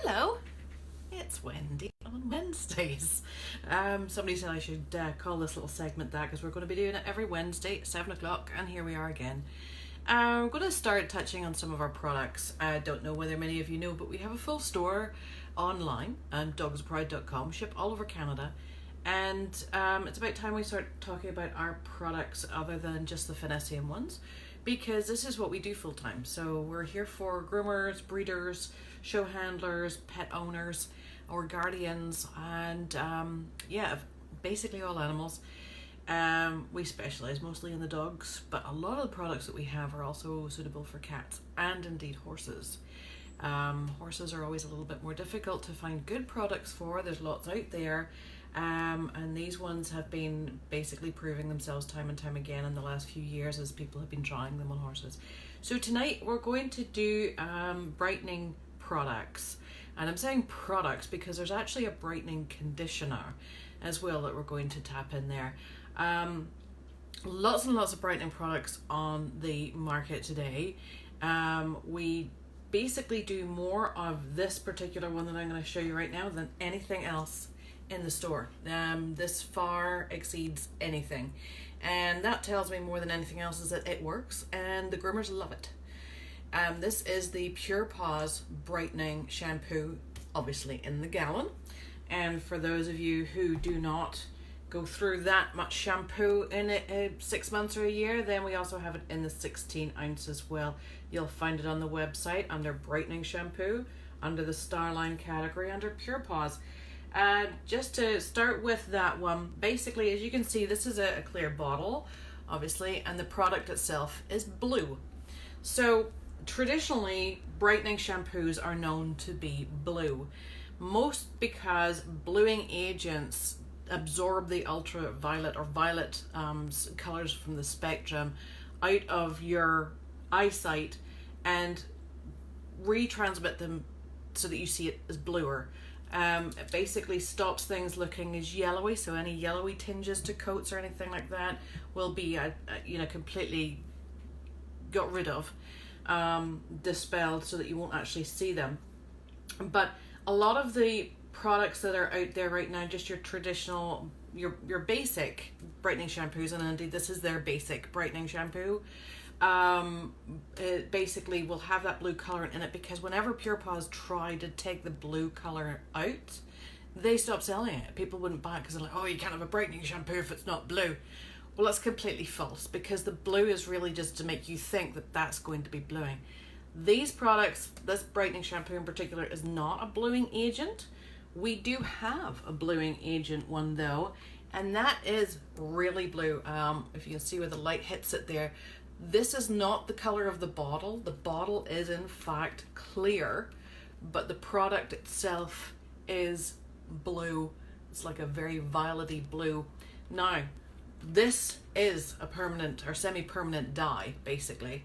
Hello, it's Wendy on Wednesdays. Somebody said I should call this little segment that because we're going to be doing it every Wednesday at 7 o'clock, and here we are again. We're going to start touching on some of our products. I don't know whether many of you know, but we have a full store online on dogspride.com, ship all over Canada. And it's about time we start talking about our products other than just the Finessian ones, because this is what we do full time. So we're here for groomers, breeders, show handlers, pet owners, or guardians, and basically all animals. We specialize mostly in the dogs, but a lot of the products that we have are also suitable for cats and indeed horses. Horses are always a little bit more difficult to find good products for. There's lots out there. And these ones have been basically proving themselves time and time again in the last few years as people have been trying them on horses. So tonight we're going to do brightening products. And I'm saying products because there's actually a brightening conditioner as well that we're going to tap in there. Lots and lots of brightening products on the market today. We basically do more of this particular one that I'm going to show you right now than anything else in the store. This far exceeds anything, and that tells me more than anything else is that it works and the groomers love it. This is the Pure Paws Brightening Shampoo, obviously in the gallon, and for those of you who do not go through that much shampoo in it 6 months or a year, then we also have it in the 16 ounce as well. You'll find it on the website under Brightening Shampoo, under the Starline category, under Pure Paws. Just to start with that one, basically, as you can see, this is a clear bottle, obviously, and the product itself is blue. So traditionally, brightening shampoos are known to be blue, most because bluing agents absorb the ultraviolet or violet colors from the spectrum out of your eyesight and retransmit them so that you see it as bluer. It basically stops things looking as yellowy, so any yellowy tinges to coats or anything like that will be completely got rid of, dispelled, so that you won't actually see them. But a lot of the products that are out there right now, just your traditional, your basic brightening shampoos, and indeed this is their basic brightening shampoo, it basically will have that blue color in it, because whenever Pure Paws tried to take the blue color out, they stopped selling it. People wouldn't buy it because they're like, oh, you can't have a brightening shampoo if it's not blue. Well, that's completely false, because the blue is really just to make you think that that's going to be bluing. These products, this brightening shampoo in particular, is not a bluing agent. We do have a bluing agent one though, and that is really blue. If you can see where the light hits it there, this is not the color of the bottle. The bottle is in fact clear, but the product itself is blue. It's like a very violety blue. Now, this is a permanent or semi-permanent dye, basically.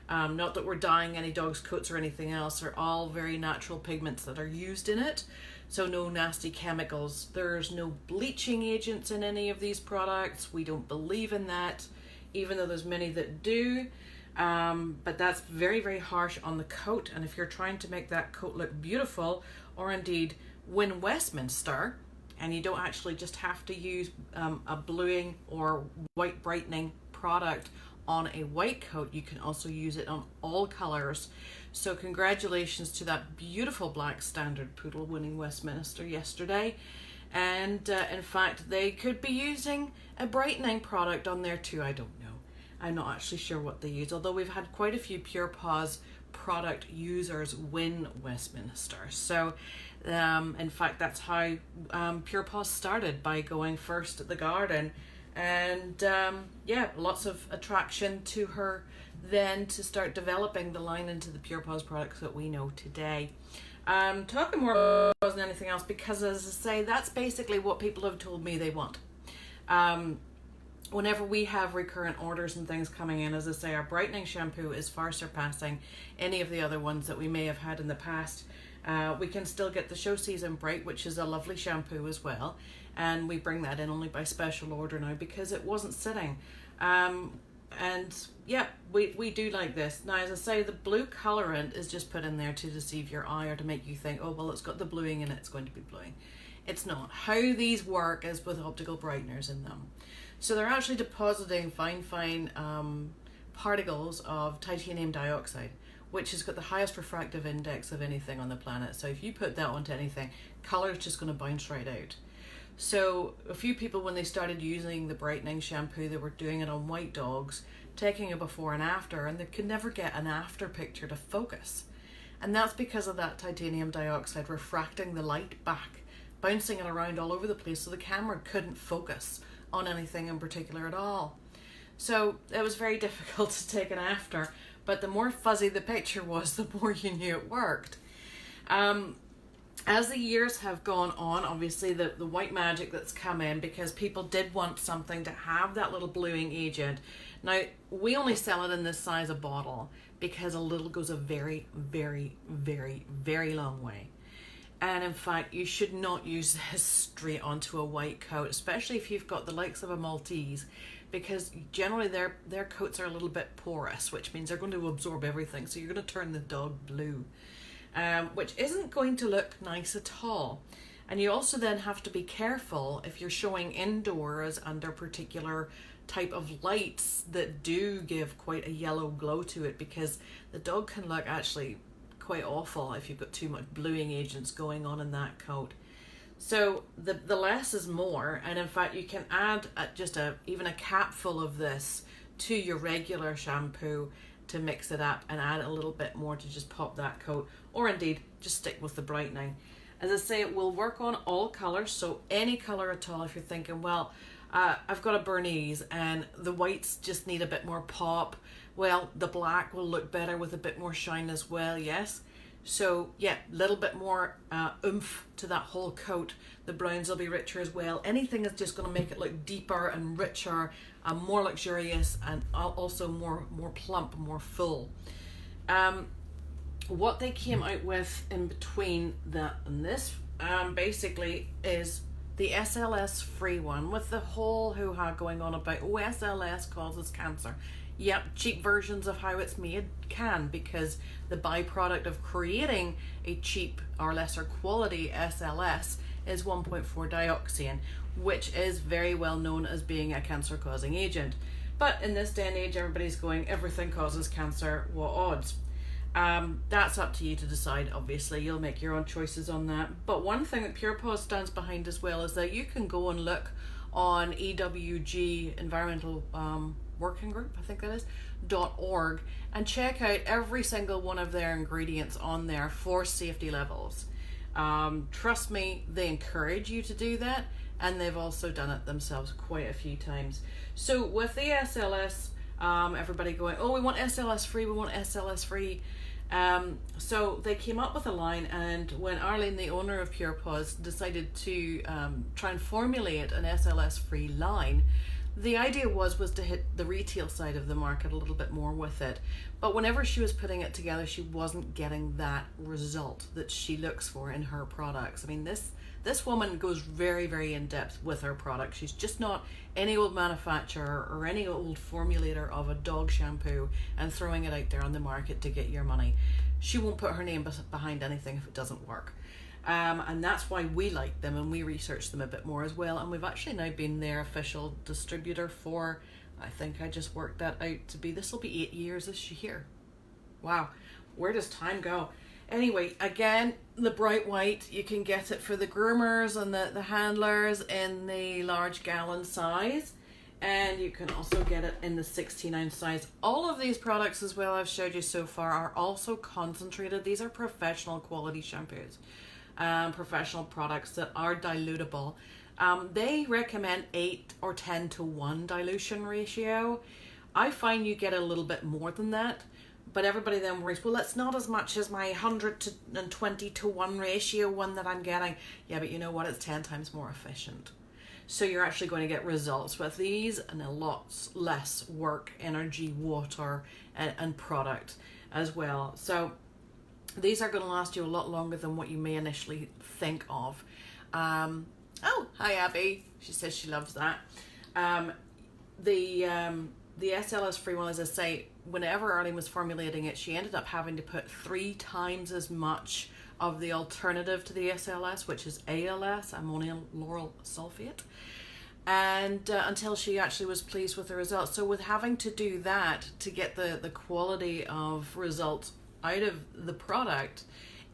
Not that we're dyeing any dog's coats or anything else. They're all very natural pigments that are used in it. So no nasty chemicals. There's no bleaching agents in any of these products. We don't believe in that, even though there's many that do. But that's very, very harsh on the coat. And if you're trying to make that coat look beautiful, or indeed win Westminster, and you don't actually just have to use a bluing or white brightening product on a white coat, you can also use it on all colors. So congratulations to that beautiful black standard poodle winning Westminster yesterday. And in fact, they could be using a brightening product on there too. I don't know. I'm not actually sure what they use, although we've had quite a few Pure Paws product users win Westminster. So in fact, that's how Pure Paws started, by going first at the garden. And lots of attraction to her then to start developing the line into the Pure Paws products that we know today. Talking more about than anything else, because as I say, that's basically what people have told me they want. Whenever we have recurrent orders and things coming in, as I say, our brightening shampoo is far surpassing any of the other ones that we may have had in the past. We can still get the Show Season Bright, which is a lovely shampoo as well, and we bring that in only by special order now because it wasn't sitting. And yeah, we do like this. Now, as I say, the blue colorant is just put in there to deceive your eye or to make you think, oh, well, it's got the bluing in it, it's going to be bluing. It's not. How these work is with optical brighteners in them. So they're actually depositing fine particles of titanium dioxide, which has got the highest refractive index of anything on the planet. So if you put that onto anything, color is just going to bounce right out. So a few people, when they started using the brightening shampoo, they were doing it on white dogs, taking a before and after, and they could never get an after picture to focus. And that's because of that titanium dioxide refracting the light back, bouncing it around all over the place, so the camera couldn't focus on anything in particular at all. So it was very difficult to take an after, but the more fuzzy the picture was, the more you knew it worked. As the years have gone on, obviously the white magic that's come in, because people did want something to have that little bluing agent. Now, we only sell it in this size of bottle because a little goes a very, very, very, very long way. And in fact, you should not use this straight onto a white coat, especially if you've got the likes of a Maltese, because generally their coats are a little bit porous, which means they're going to absorb everything. So you're going to turn the dog blue, which isn't going to look nice at all. And you also then have to be careful if you're showing indoors under particular type of lights that do give quite a yellow glow to it, because the dog can look actually quite awful if you've got too much bluing agents going on in that coat. So the less is more, and in fact you can add just even a capful of this to your regular shampoo to mix it up and add a little bit more to just pop that coat, or indeed just stick with the brightening. As I say, it will work on all colors, so any color at all. If you're thinking, well, I've got a Bernese and the whites just need a bit more pop, well, the black will look better with a bit more shine as well, yes. So yeah, a little bit more oomph to that whole coat. The browns will be richer as well. Anything is just going to make it look deeper and richer, more luxurious, and also more plump, more full. What they came out with in between that and this basically is the SLS free one, with the whole hoo-ha going on about, oh, SLS causes cancer. Yep, cheap versions of how it's made can, because the byproduct of creating a cheap or lesser quality SLS is 1.4 dioxane, which is very well known as being a cancer causing agent. But in this day and age, everybody's going, everything causes cancer, what odds? That's up to you to decide. Obviously, you'll make your own choices on that. But one thing that Pure Paws stands behind as well is that you can go and look on EWG, Environmental Working Group, I think that is, .org, and check out every single one of their ingredients on there for safety levels. Trust me, they encourage you to do that, and they've also done it themselves quite a few times. So with the SLS, everybody going, oh, we want SLS free, we want SLS free. So they came up with a line, and when Arlene, the owner of Pure Paws, decided to try and formulate an SLS free line, the idea was to hit the retail side of the market a little bit more with it. But whenever she was putting it together, she wasn't getting that result that she looks for in her products. I mean, this woman goes very, very in depth with her product. She's just not any old manufacturer or any old formulator of a dog shampoo and throwing it out there on the market to get your money. She won't put her name behind anything if it doesn't work. And that's why we like them, and we research them a bit more as well. And we've actually now been their official distributor for, I think I just worked that out to be, this will be 8 years this year. Wow, where does time go? Anyway, again, the bright white, you can get it for the groomers and the handlers in the large gallon size. And you can also get it in the 16-ounce size. All of these products as well I've showed you so far are also concentrated. These are professional quality shampoos. Professional products that are dilutable. They recommend 8 or 10 to 1 dilution ratio. I find you get a little bit more than that, but everybody then worries, well, that's not as much as my 120 to 1 ratio one that I'm getting. Yeah, but you know what? It's 10 times more efficient. So you're actually going to get results with these, and a lot less work, energy, water, and product as well. So these are going to last you a lot longer than what you may initially think of. Oh, hi Abby. She says she loves that. the SLS Free one, as I say, whenever Arlene was formulating it, she ended up having to put 3 times as much of the alternative to the SLS, which is ALS, ammonium lauryl sulfate, and until she actually was pleased with the results. So with having to do that to get the quality of results out of the product,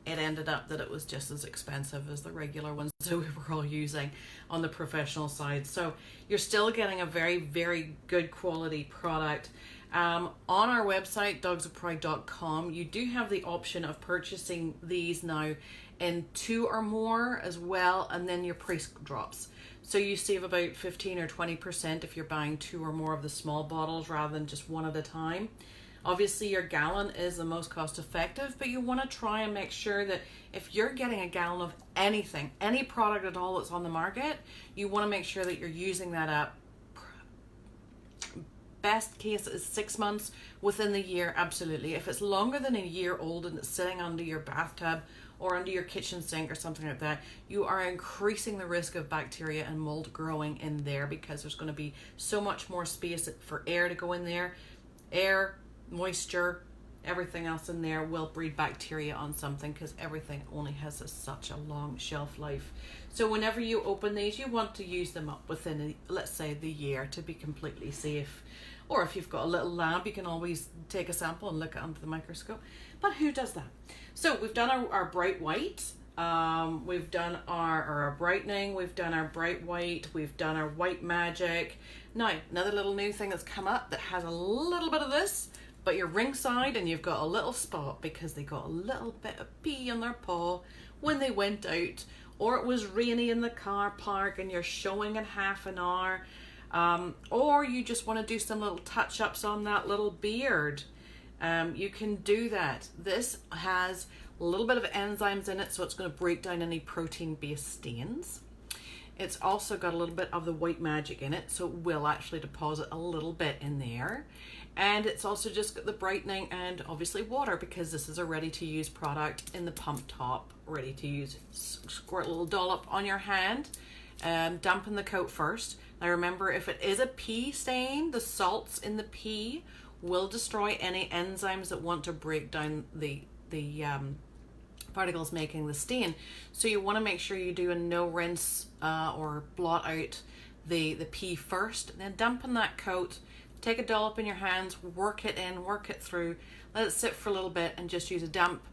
it ended up that it was just as expensive as the regular ones that we were all using on the professional side. So you're still getting a very, very good quality product. On our website, dogsofpride.com, you do have the option of purchasing these now in 2 or more as well, and then your price drops. So you save about 15 or 20% if you're buying 2 or more of the small bottles rather than just one at a time. Obviously your gallon is the most cost effective, but you want to try and make sure that if you're getting a gallon of anything, any product at all that's on the market, you want to make sure that you're using that up. Best case is 6 months. Within the year, absolutely. If it's longer than a year old and it's sitting under your bathtub or under your kitchen sink or something like that, you are increasing the risk of bacteria and mold growing in there, because there's going to be so much more space for air to go in there. Air, moisture, everything else in there will breed bacteria on something, because everything only has such a long shelf life. So whenever you open these, you want to use them up within, let's say, the year, to be completely safe. Or if you've got a little lab, you can always take a sample and look it under the microscope. But who does that? So we've done our bright white, we've done our brightening, we've done our bright white, we've done our white magic. Now, another little new thing that's come up that has a little bit of this, but you're ringside and you've got a little spot because they got a little bit of pee on their paw when they went out, or it was rainy in the car park and you're showing in half an hour, or you just want to do some little touch-ups on that little beard. You can do that. This has a little bit of enzymes in it, so it's going to break down any protein-based stains. It's also got a little bit of the white magic in it, so it will actually deposit a little bit in there. And it's also just got the brightening and obviously water, because this is a ready-to-use product in the pump top, ready to use. Squirt a little dollop on your hand, dampen the coat first. Now remember, if it is a pee stain, the salts in the pee will destroy any enzymes that want to break down the particles making the stain. So you want to make sure you do a no rinse or blot out the pee first, then dampen that coat. Take a dollop in your hands, work it in, work it through, let it sit for a little bit, and just use a damp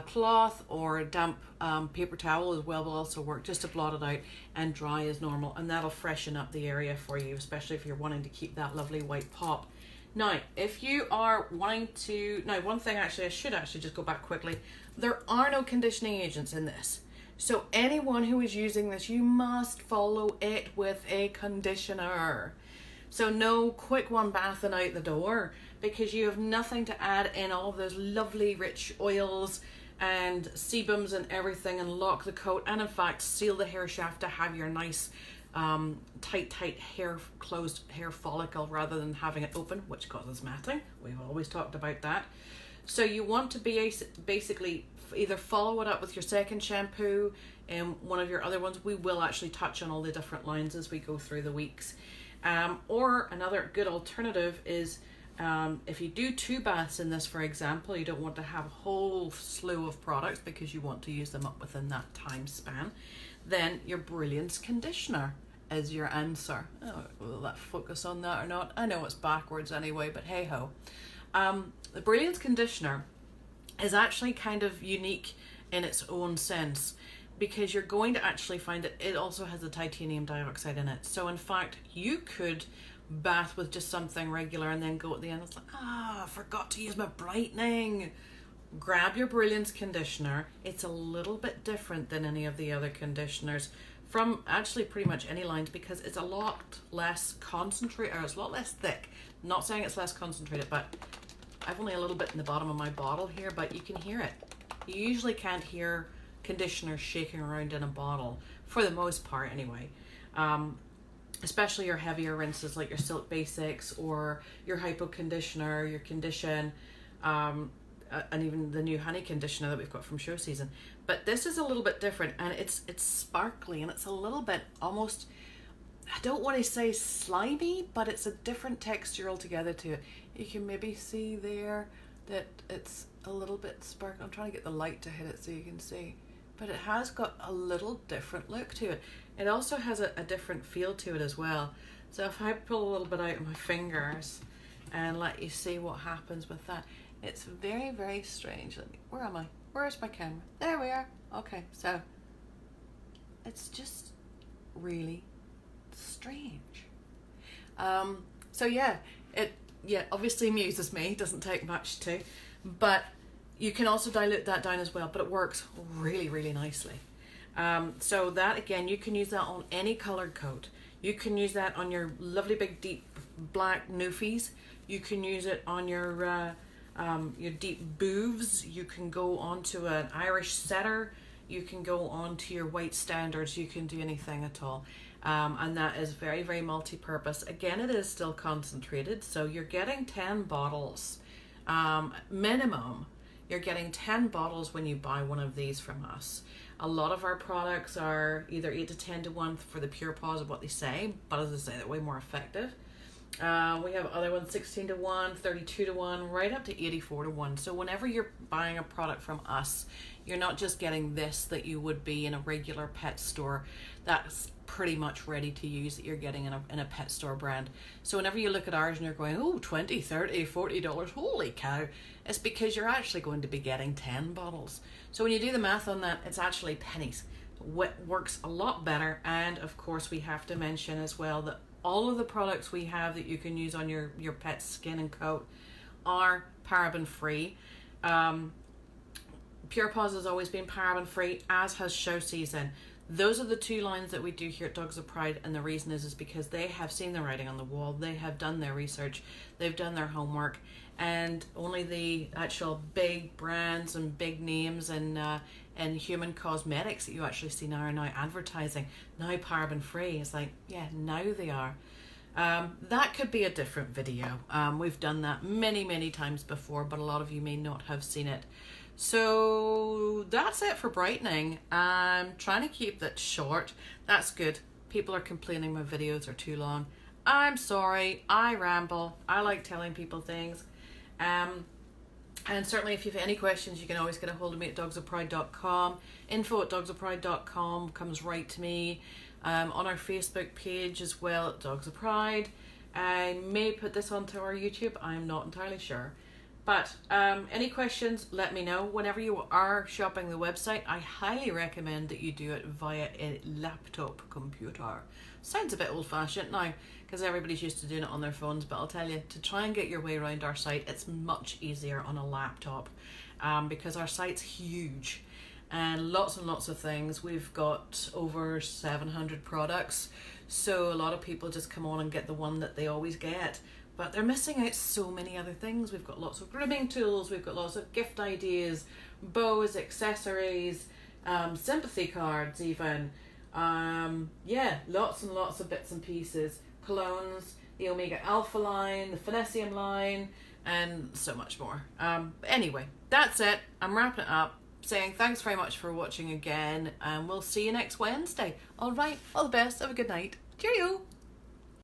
cloth or a damp paper towel as well will also work, just to blot it out and dry as normal, and that'll freshen up the area for you, especially if you're wanting to keep that lovely white pop. Now, if you are wanting to, now one thing actually, I should actually just go back quickly, there are no conditioning agents in this. So anyone who is using this, you must follow it with a conditioner. So no quick one bath and out the door, because you have nothing to add in all of those lovely rich oils and sebums and everything, and lock the coat, and in fact seal the hair shaft to have your nice tight hair, closed hair follicle, rather than having it open, which causes matting. We've always talked about that. So you want to be basically either follow it up with your second shampoo and one of your other ones. We will actually touch on all the different lines as we go through the weeks. Or another good alternative is if you do 2 baths in this, for example, you don't want to have a whole slew of products because you want to use them up within that time span, then your Brilliance conditioner is your answer. Oh, will that focus on that or not? I know it's backwards anyway, but hey ho. The Brilliance conditioner is actually kind of unique in its own sense, because you're going to actually find that it also has the titanium dioxide in it. So in fact, you could bath with just something regular and then go at the end, it's like, I forgot to use my brightening. Grab your Brilliance conditioner. It's a little bit different than any of the other conditioners from actually pretty much any lines, because it's a lot less concentrated, or it's a lot less thick. I'm not saying it's less concentrated, but I've only a little bit in the bottom of my bottle here, but you can hear it. You usually can't hear conditioner shaking around in a bottle, for the most part anyway. Especially your heavier rinses like your Silk Basics or your Hypo Conditioner, your Condition, and even the new Honey Conditioner that we've got from show season. But this is a little bit different, and it's sparkly, and it's a little bit almost, I don't want to say slimy, but it's a different texture altogether to it. You can maybe see there that it's a little bit sparkly. I'm trying to get the light to hit it so you can see. But it has got a little different look to it. It also has a different feel to it as well. So if I pull a little bit out of my fingers and let you see what happens with that, it's very, very strange. Where am I? Where's my camera? There we are. Okay, so it's just really strange. So yeah, it obviously amuses me. It doesn't take much to, but you can also dilute that down as well, but it works really, really nicely. So that, again, you can use that on any colored coat. You can use that on your lovely big deep black newfies. You can use it on your deep booths. You can go onto an Irish setter. You can go onto your white standards. You can do anything at all. And that is very, very multi-purpose. Again, it is still concentrated, so you're getting 10 bottles minimum. You're getting 10 bottles when you buy one of these from us. A lot of our products are either 8 to 10 to 1 for the Pure Paws of what they say, but as I say, they're way more effective. We have other ones 16 to 1, 32 to 1, right up to 84 to 1. So whenever you're buying a product from us, you're not just getting this that you would be in a regular pet store that's pretty much ready to use that you're getting in a pet store brand. So whenever you look at ours and you're going, oh, $20, $30, $40, holy cow, it's because you're actually going to be getting 10 bottles. So when you do the math on that, it's actually pennies. It works a lot better. And of course, we have to mention as well that all of the products we have that you can use on your pet's skin and coat are paraben free. Pure Paws has always been paraben free, as has Show Season. Those are the two lines that we do here at Dogs of Pride, and the reason is because they have seen the writing on the wall, they have done their research, they've done their homework, and only the actual big brands and big names and human cosmetics that you actually see now are now advertising, now paraben free. It's like, yeah, now they are. That could be a different video. We've done that many, many times before, but a lot of you may not have seen it. So that's it for brightening. I'm trying to keep that short. That's good. People are complaining my videos are too long. I'm sorry, I ramble. I like telling people things. And certainly if you have any questions, you can always get a hold of me at dogsofpride.com. info@dogsofpride.com comes right to me. On our Facebook page as well at Dogs of Pride. I may put this onto our YouTube. I'm not entirely sure. But any questions, let me know. Whenever you are shopping the website, I highly recommend that you do it via a laptop computer. Sounds a bit old-fashioned now because everybody's used to doing it on their phones, but I'll tell you, to try and get your way around our site, it's much easier on a laptop because our site's huge and lots of things. We've got over 700 products, so a lot of people just come on and get the one that they always get. But they're missing out so many other things. We've got lots of grooming tools, we've got lots of gift ideas, bows, accessories, sympathy cards even. Yeah, lots and lots of bits and pieces. Colognes, the Omega Alpha line, the Finessium line, and so much more. Anyway, that's it. I'm wrapping it up, saying thanks very much for watching again, and we'll see you next Wednesday. All right, all the best. Have a good night. Cheerio.